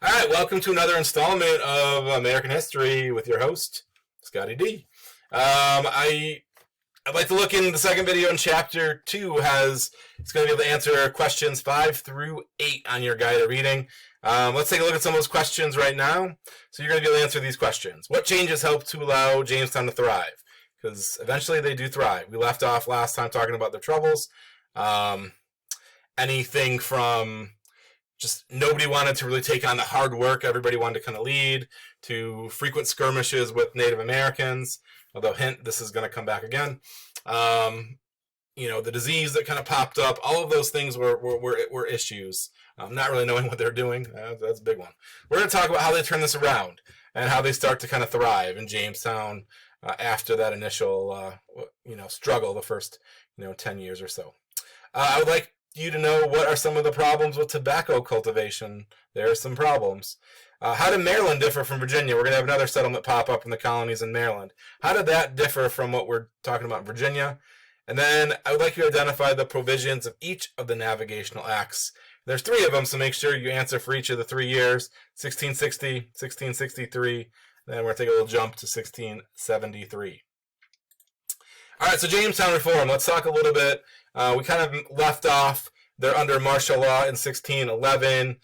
All right, welcome to another installment of American History with your host, Scotty D. I'd like to look in the second video in Chapter 2. It's going to be able to answer questions 5 through 8 on your guided reading. Let's take a look at some of those questions right now. So you're going to be able to answer these questions. What changes help to allow Jamestown to thrive? Because eventually they do thrive. We left off last time talking about their troubles. Anything from just nobody wanted to really take on the hard work. Everybody wanted to kind of lead, to frequent skirmishes with Native Americans. Although, hint, this is going to come back again. The disease that kind of popped up, all of those things were issues. Not really knowing what they're doing, that's a big one. We're going to talk about how they turn this around and how they start to kind of thrive in Jamestown after that initial, struggle, the first, 10 years or so. I would like you to know what are some of the problems with tobacco cultivation. There are some problems. How did Maryland differ from Virginia? We're going to have another settlement pop up in the colonies in Maryland. How did that differ from what we're talking about in Virginia? And then I would like you to identify the provisions of each of the navigational acts. There's 3 of them, so make sure you answer for each of the 3 years, 1660, 1663, then we're going to take a little jump to 1673. All right, so Jamestown Reform. Let's talk a little bit. We kind of left off. They're under martial law in 1611.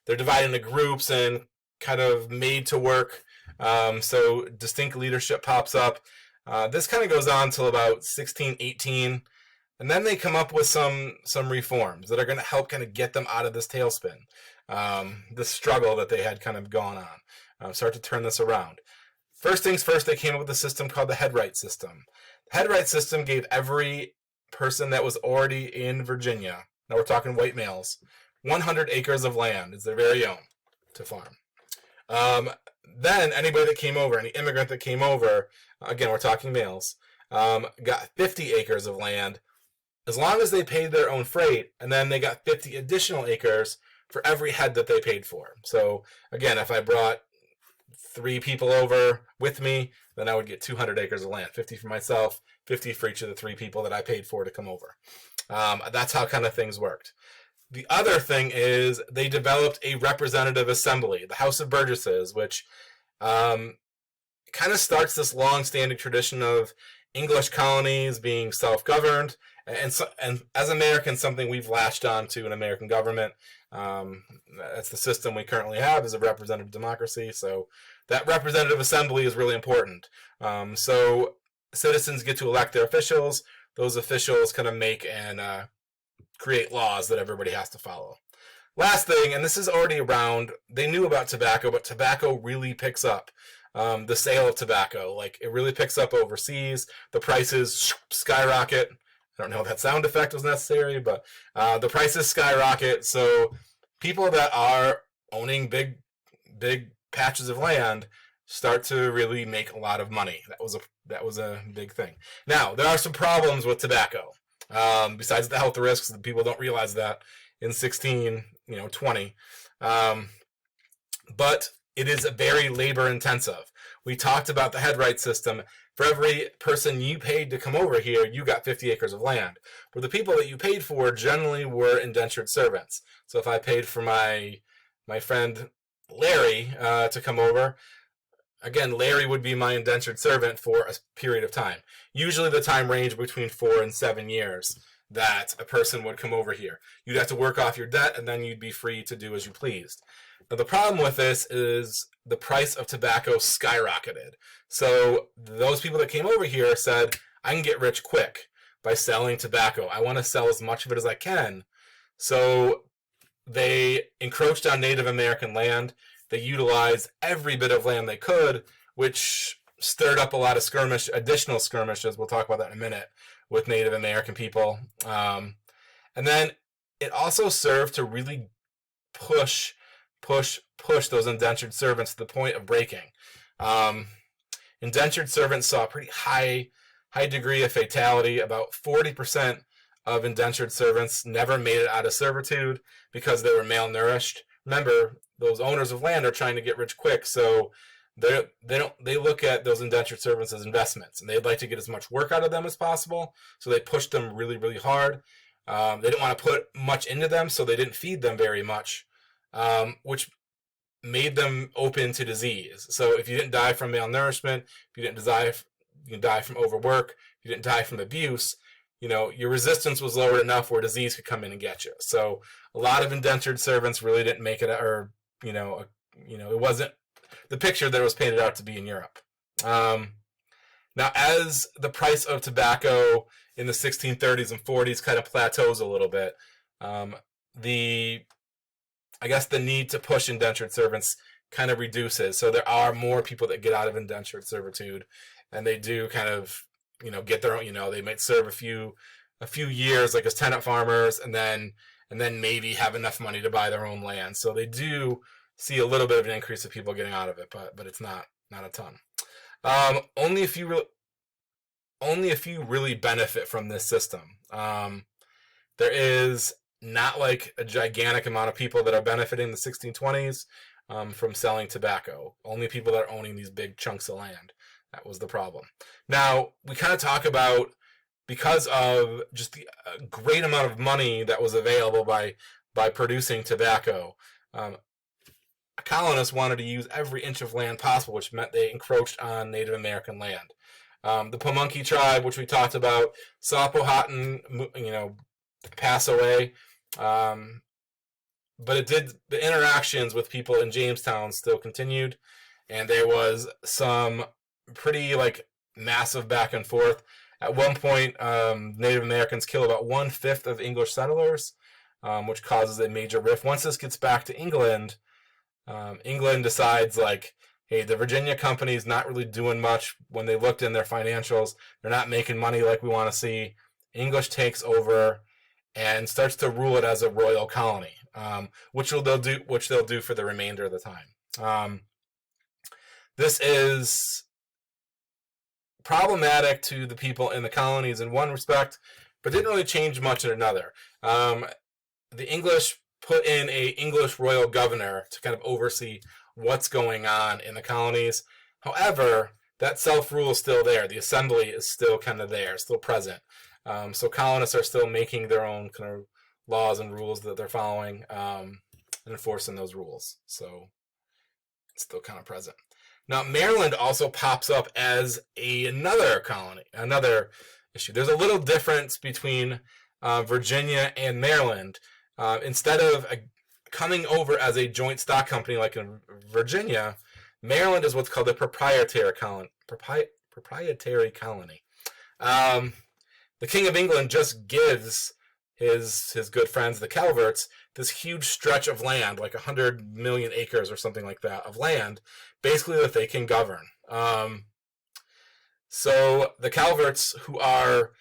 They're divided into groups and kind of made to work. So distinct leadership pops up. This kind of goes on till about 1618. And then they come up with some reforms that are going to help kind of get them out of this tailspin, this struggle that they had kind of gone on. Start to turn this around. First things first, they came up with a system called the headright system. The headright system gave every person that was already in Virginia, now we're talking white males, 100 acres of land is their very own to farm. Then anybody that came over, any immigrant that came over, again, we're talking males, got 50 acres of land as long as they paid their own freight, and then they got 50 additional acres for every head that they paid for. So again, if I brought 3 people over with me, then I would get 200 acres of land, 50 for myself, 50 for each of the 3 people that I paid for to come over. That's how kind of things worked. The other thing is they developed a representative assembly, the House of Burgesses, which kind of starts this long-standing tradition of English colonies being self-governed, and as Americans, something we've latched on to in American government. That's the system we currently have, is a representative democracy. So that representative assembly is really important. So citizens get to elect their officials. Those officials kind of make and create laws that everybody has to follow. Last thing, and this is already around, they knew about tobacco, but tobacco really picks up. The sale of tobacco, it really picks up overseas. The prices skyrocket. I don't know if that sound effect was necessary, but the prices skyrocket. So people that are owning big patches of land start to really make a lot of money. That was a big thing. Now, there are some problems with tobacco. Besides the health risks, people don't realize that in 1620. But it is very labor intensive. We talked about the headright system. For every person you paid to come over here, you got 50 acres of land. But the people that you paid for generally were indentured servants. So if I paid for my friend Larry to come over, again, Larry would be my indentured servant for a period of time. Usually the time range between 4 and 7 years that a person would come over here. You'd have to work off your debt, and then you'd be free to do as you pleased. Now, the problem with this is the price of tobacco skyrocketed. So those people that came over here said, I can get rich quick by selling tobacco. I want to sell as much of it as I can. So they encroached on Native American land. They utilized every bit of land they could, which stirred up a lot of additional skirmishes. We'll talk about that in a minute with Native American people. And then it also served to really push those indentured servants to the point of breaking. Indentured servants saw a pretty high degree of fatality. About 40% of indentured servants never made it out of servitude because they were malnourished. Remember, those owners of land are trying to get rich quick, so they look at those indentured servants as investments, and they'd like to get as much work out of them as possible. So they pushed them really, really hard. They didn't want to put much into them, so they didn't feed them very much. which made them open to disease. So if you didn't die from malnourishment, if you didn't die from overwork, if you didn't die from abuse, your resistance was lowered enough where disease could come in and get you. So a lot of indentured servants really didn't make it, or it wasn't the picture that it was painted out to be in Europe. Now, as the price of tobacco in the 1630s and 40s kind of plateaus a little bit, I guess the need to push indentured servants kind of reduces. So there are more people that get out of indentured servitude, and they do kind of, get their own, they might serve a few years like as tenant farmers, and then maybe have enough money to buy their own land. So they do see a little bit of an increase of people getting out of it, but it's not a ton. Only a few really benefit from this system. There is not like a gigantic amount of people that are benefiting in the 1620s from selling tobacco. Only people that are owning these big chunks of land. That was the problem. Now, we kind of talk about, because of just the great amount of money that was available by producing tobacco, colonists wanted to use every inch of land possible, which meant they encroached on Native American land. The Pamunkey tribe, which we talked about, saw Powhatan, pass away. But the interactions with people in Jamestown still continued, and there was some pretty massive back and forth. At one point, Native Americans kill about 1/5 of English settlers, which causes a major rift. Once this gets back to England, England decides hey, the Virginia company's not really doing much. When they looked in their financials, they're not making money like we want to see. English takes over and starts to rule it as a royal colony, which they'll do for the remainder of the time. This is problematic to the people in the colonies in one respect, but didn't really change much in another. The English put in a English royal governor to kind of oversee what's going on in the colonies. However, that self-rule is still there. The assembly is still kind of there, still present. So colonists are still making their own kind of laws and rules that they're following, and enforcing those rules. So it's still kind of present. Now, Maryland also pops up as another colony, another issue. There's a little difference between Virginia and Maryland. Instead of coming over as a joint stock company like in Virginia, Maryland is what's called a proprietary colony. The King of England just gives his good friends, the Calverts, this huge stretch of land, like 100 million acres or something like that, of land, basically that they can govern. So the Calverts, who are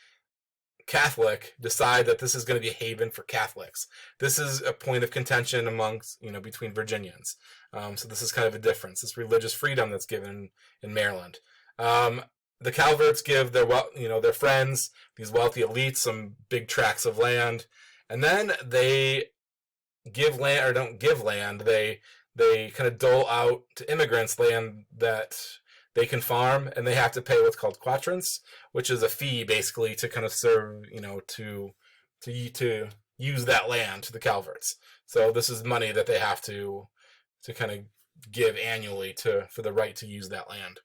Catholic, decide that this is going to be a haven for Catholics. This is a point of contention amongst, between Virginians. So this is kind of a difference, this religious freedom that's given in Maryland. The Calverts give their friends, these wealthy elites, some big tracts of land, and then they give land, or don't give land. They kind of dole out to immigrants land that they can farm, and they have to pay what's called quatrance, which is a fee basically to kind of serve, to use that land to the Calverts. So this is money that they have to kind of give annually for the right to use that land,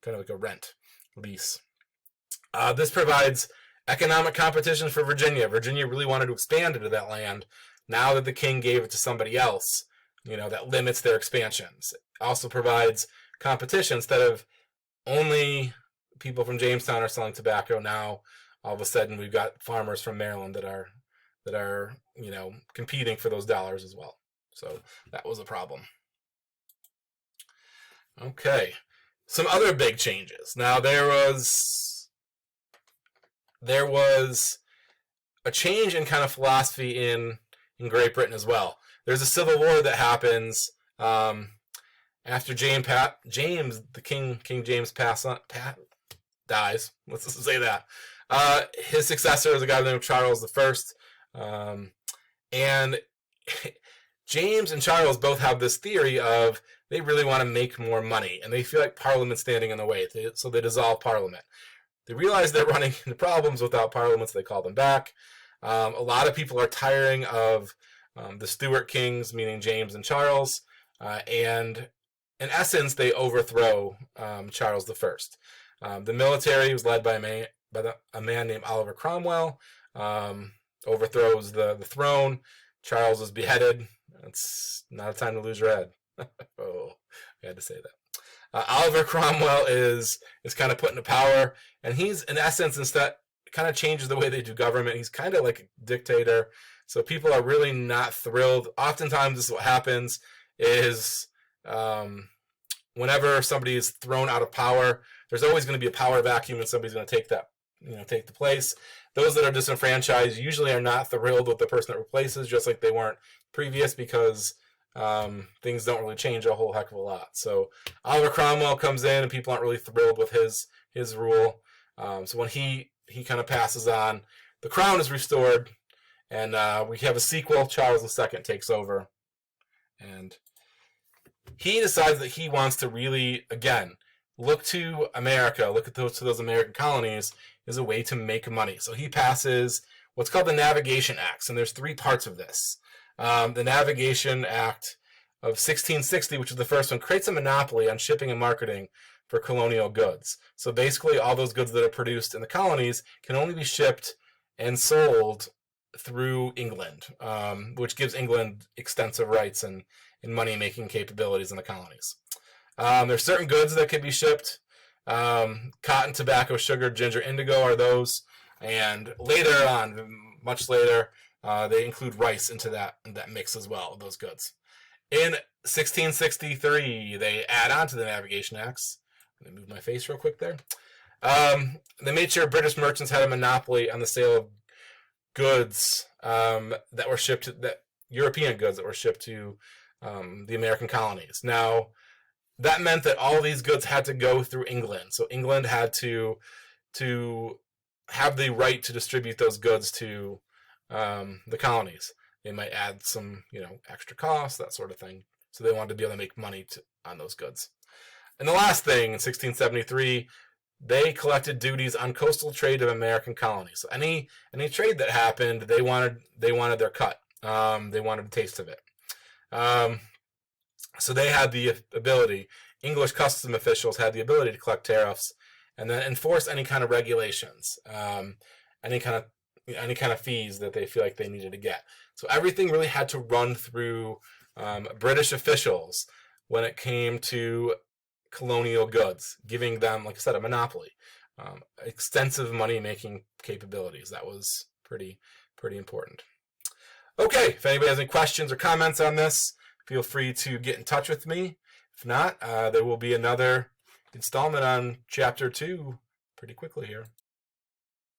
kind of like a rent. Lease. This provides economic competition for Virginia. Virginia really wanted to expand into that land. Now that the king gave it to somebody else, that limits their expansions. It also provides competition. Instead of only people from Jamestown are selling tobacco, now all of a sudden we've got farmers from Maryland that are competing for those dollars as well. So that was a problem. Okay. Some other big changes. Now there was a change in kind of philosophy in Great Britain as well. There's a civil war that happens after King James dies. Let's just say that. His successor is a guy named Charles I, and James and Charles both have this theory of they really want to make more money, and they feel like Parliament's standing in the way, so they dissolve Parliament. They realize they're running into problems without Parliament, so they call them back. A lot of people are tiring of the Stuart kings, meaning James and Charles, and in essence, they overthrow Charles I. The military was led by a man named Oliver Cromwell, overthrows the throne. Charles is beheaded. It's not a time to lose your head. Oh, I had to say that. Oliver Cromwell is kind of put into power, and he's in essence instead kind of changes the way they do government. He's kind of like a dictator, so people are really not thrilled. Oftentimes, this is what happens: is whenever somebody is thrown out of power, there's always going to be a power vacuum, and somebody's going to take that, take the place. Those that are disenfranchised usually are not thrilled with the person that replaces, just like they weren't previous, because things don't really change a whole heck of a lot. So Oliver Cromwell comes in, and people aren't really thrilled with his rule. So when he kind of passes on, the crown is restored, and we have a sequel. Charles II takes over, and he decides that he wants to really, again, look to America, look at those American colonies as a way to make money. So he passes what's called the Navigation Acts, and there's three parts of this. The Navigation Act of 1660, which is the first one, creates a monopoly on shipping and marketing for colonial goods. So basically, all those goods that are produced in the colonies can only be shipped and sold through England, which gives England extensive rights and money-making capabilities in the colonies. There's certain goods that can be shipped. Cotton, tobacco, sugar, ginger, indigo are those. And later on, much later, they include rice into that mix as well, of those goods. In 1663, they add on to the Navigation Acts. Let me move my face real quick there. They made sure British merchants had a monopoly on the sale of goods that were shipped, European goods that were shipped to the American colonies. Now, that meant that all these goods had to go through England. So England had to have the right to distribute those goods to the colonies. They might add some, extra costs, that sort of thing. So they wanted to be able to make money on those goods. And the last thing, in 1673, they collected duties on coastal trade of American colonies. So any trade that happened, they wanted their cut. They wanted a taste of it. So they had the ability. English custom officials had the ability to collect tariffs and then enforce any kind of regulations, any kind of fees that they feel like they needed to get. So everything really had to run through British officials when it came to colonial goods, giving them, like I said, a monopoly, extensive money-making capabilities. That was pretty important. Okay, if anybody has any questions or comments on this, feel free to get in touch with me. If not, there will be another installment on Chapter 2 pretty quickly here.